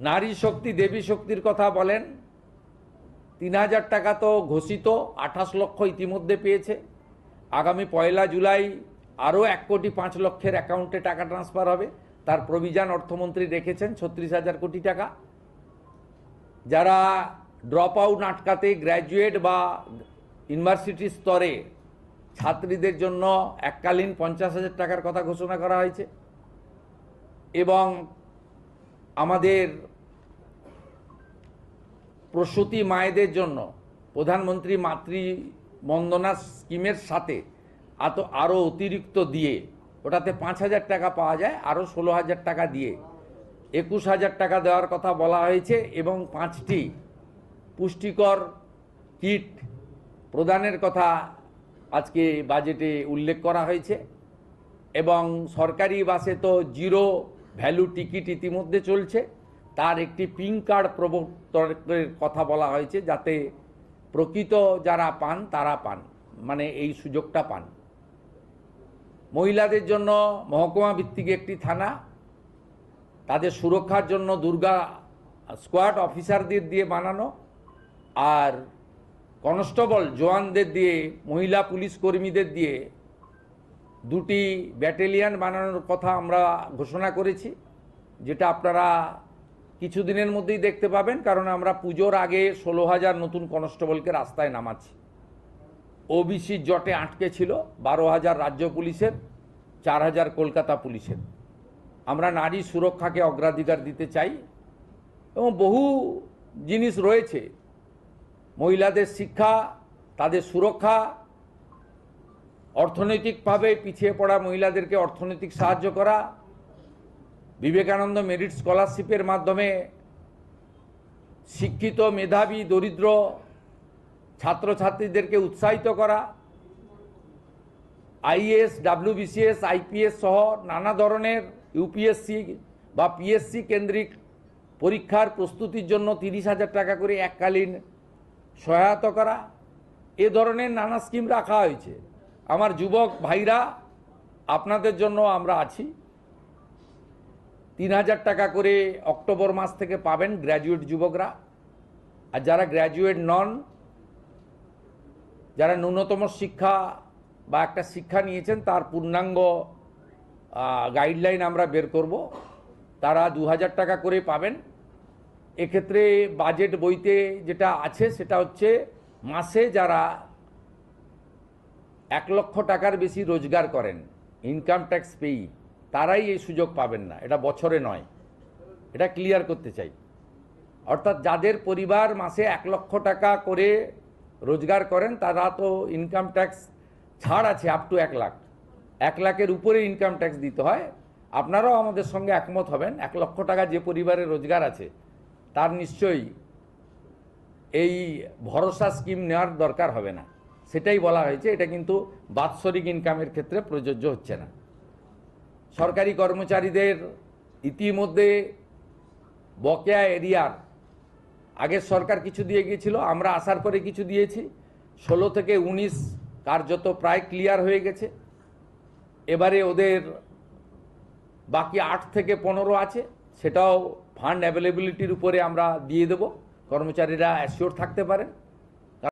নারী শক্তি দেবী শক্তির কথা বলেন, ৩,০০০ টাকা তো ঘোষিত, ২৮ লক্ষ ইতিমধ্যে পেয়েছে। আগামী ১ জুলাই আরও ১,৫,০০,০০০ অ্যাকাউন্টে টাকা ট্রান্সফার হবে। তার প্রভিজান অর্থমন্ত্রী রেখেছেন ৩৬,০০০ কোটি টাকা। যারা ড্রপ আউট আটকাতে গ্র্যাজুয়েট বা ইউনিভার্সিটি স্তরে ছাত্রীদের জন্য এককালীন ৫০,০০০ টাকার কথা ঘোষণা করা হয়েছে। এবং আমাদের প্রসূতি মায়েদের জন্য প্রধানমন্ত্রী মাতৃ বন্দনা স্কিমের সাথে আরও অতিরিক্ত দিয়ে, ওটাতে ৫,০০০ টাকা পাওয়া যায়, আরও ১৬,০০০ টাকা দিয়ে ২১,০০০ টাকা দেওয়ার কথা বলা হয়েছে। এবং ৫টি পুষ্টিকর কিট প্রদানের কথা আজকে বাজেটে উল্লেখ করা হয়েছে। এবং সরকারি বাসে তো জিরো ভ্যালু টিকিট ইতিমধ্যে চলছে, তার একটি পিঙ্ক কার্ড প্রবর্তনের কথা বলা হয়েছে, যাতে প্রকৃত যারা পান তারা পান, মানে এই সুযোগটা পান। মহিলাদের জন্য মহকুমা ভিত্তিক একটি থানা, তাদের সুরক্ষার জন্য দুর্গা স্কোয়াড অফিসারদের দিয়ে বানানো, আর কনস্টেবল জওয়ানদের দিয়ে, মহিলা পুলিশ কর্মীদের দিয়ে 2টি ব্যাটালিয়ান বানানোর কথা আমরা ঘোষণা করেছি, যেটা আপনারা কিছুদিনের মধ্যেই দেখতে পাবেন। কারণ আমরা পুজোর আগে ১৬,০০০ নতুন কনস্টেবলকে রাস্তায় নামাচ্ছি। ওবিসির জটে আটকে ছিল ১২,০০০ রাজ্য পুলিশের, ৪,০০০ কলকাতা পুলিশের। আমরা নারী সুরক্ষাকে অগ্রাধিকার দিতে চাই এবং বহু জিনিস রয়েছে, মহিলাদের শিক্ষা, তাদের সুরক্ষা, অর্থনৈতিকভাবে পিছিয়ে পড়া মহিলাদেরকে অর্থনৈতিক সাহায্য করা, বিবেকানন্দ মেরিট স্কলারশিপের মাধ্যমে শিক্ষিত মেধাবী দরিদ্র ছাত্রছাত্রীদেরকে উৎসাহিত করা, আইএএস, ডাব্লিউবিসিএস, আইপিএস সহ নানা ধরনের ইউপিএসসি বা পিএসসি কেন্দ্রিক পরীক্ষার প্রস্তুতির জন্য ৩০,০০০ টাকা করে এককালীন সহায়তা করা, এ ধরনের নানা স্কিম রাখা হয়েছে। আমার যুবক ভাইরা, আপনাদের জন্য আমরা আছি। ৩,০০০ টাকা করে অক্টোবর মাস থেকে পাবেন গ্র্যাজুয়েট যুবকরা। আর যারা গ্র্যাজুয়েট নন, যারা ন্যূনতম শিক্ষা বা একটা শিক্ষা নিয়েছেন, তার পূর্ণাঙ্গ গাইডলাইন আমরা বের করব, তারা ২,০০০ টাকা করে পাবেন। এক্ষেত্রে বাজেট বইতে যেটা আছে সেটা হচ্ছে, মাসে যারা ১ লক্ষ টাকার বেশি রোজগার করেন, ইনকাম ট্যাক্স পেই, তারাই এই সুযোগ পাবেন না। এটা বছরে নয়, এটা ক্লিয়ার করতে চাই। অর্থাৎ যাদের পরিবার মাসে ১ লক্ষ টাকা করে রোজগার করেন, তারা তো ইনকাম ট্যাক্স ছাড় আছে আপ টু ১ লাখ। ১ লাখের উপরে ইনকাম ট্যাক্স দিতে হয়। আপনারাও আমাদের সঙ্গে একমত হবেন, ১ লক্ষ টাকা যে পরিবারের রোজগার আছে তার নিশ্চয়ই এই ভরসা স্কিম নেওয়ার দরকার হবে না। সেটাই বলা হয়েছে। এটা কিন্তু বাৎসরিক ইনকামের ক্ষেত্রে প্রযোজ্য হচ্ছে না। সরকারি কর্মচারীদের ইতিমধ্যে বকেয়া এরিয়ার আগের সরকার কিছু দিয়ে গিয়েছিল, আমরা আসার পরে কিছু দিয়েছি। ১৬ থেকে ১৯ কার্যত প্রায় ক্লিয়ার হয়ে গেছে। এবারে ওদের বাকি ৮ থেকে ১৫ আছে, সেটাও ফান্ড অ্যাভেলেবিলিটির উপরে আমরা দিয়ে দেব, কর্মচারীরা অ্যাসিওর থাকতে পারেন।